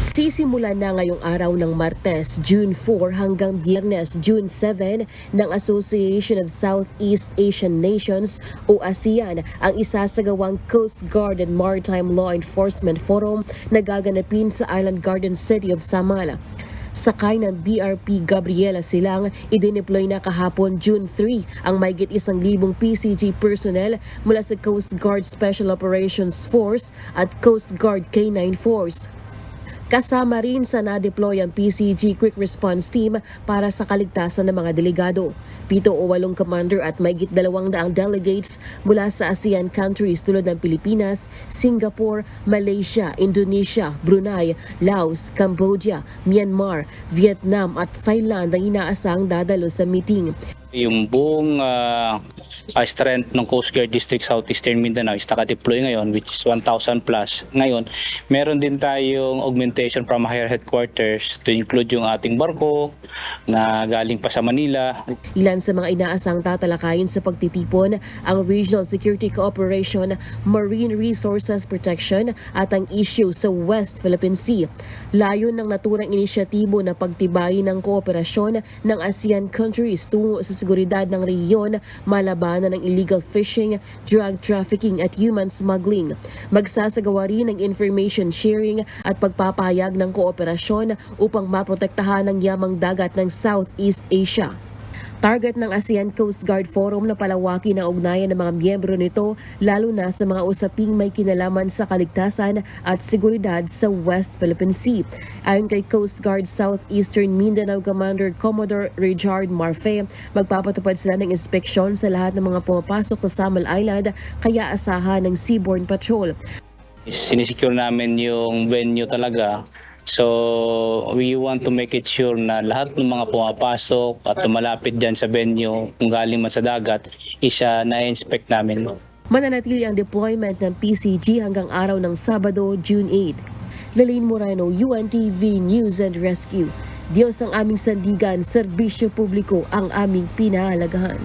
Sisimulan na ngayong araw ng Martes, June 4 hanggang Biyernes, June 7 ng Association of Southeast Asian Nations o ASEAN ang isasagawang Coast Guard and Maritime Law Enforcement Forum na gaganapin sa Island Garden City of Samar. Sakay ng BRP Gabriela Silang, idineploy na kahapon June 3 ang mahigit 1,000 PCG personnel mula sa Coast Guard Special Operations Force at Coast Guard K9 Force. Kasama rin sa na-deploy ang PCG Quick Response Team para sa kaligtasan ng mga delegado. 7 o 8 commander at mahigit 200 delegates mula sa ASEAN countries tulad ng Pilipinas, Singapore, Malaysia, Indonesia, Brunei, Laos, Cambodia, Myanmar, Vietnam at Thailand ang inaasang dadalo sa meeting. Yung buong strength ng Coast Guard District Southeastern Mindanao is naka-deploy ngayon, which is 1,000 plus. Ngayon, meron din tayong augmentation from higher headquarters to include yung ating barko na galing pa sa Manila. Ilan sa mga inaasang tatalakayin sa pagtitipon ang Regional Security Cooperation, Marine Resources Protection at ang issue sa West Philippine Sea. Layon ng naturang inisyatibo na pagtibayin ng kooperasyon ng ASEAN countries tungo sa seguridad ng rehiyon, malabanan ng illegal fishing, drug trafficking at human smuggling. Magsasagawa rin ng information sharing at pagpapahayag ng kooperasyon upang maprotektahan ang yamang dagat ng Southeast Asia. Target ng ASEAN Coast Guard Forum na palawakin ang ugnayan ng mga miyembro nito lalo na sa mga usaping may kinalaman sa kaligtasan at seguridad sa West Philippine Sea. Ayon kay Coast Guard Southeastern Mindanao Commander Commodore Richard Marfe, magpapatupad sila ng inspeksyon sa lahat ng mga pumapasok sa Samal Island kaya asahan ng Seaborne Patrol. Sinisecure namin yung venue talaga. So, we want to make it sure na lahat ng mga pumapasok at tumalapit dyan sa venue kung galing man sa dagat, na-inspect namin. Mananatili ang deployment ng PCG hanggang araw ng Sabado, June 8. Laline Moreno, UNTV News and Rescue. Diyos ang aming sandigan, serbisyo publiko ang aming pinahalagahan.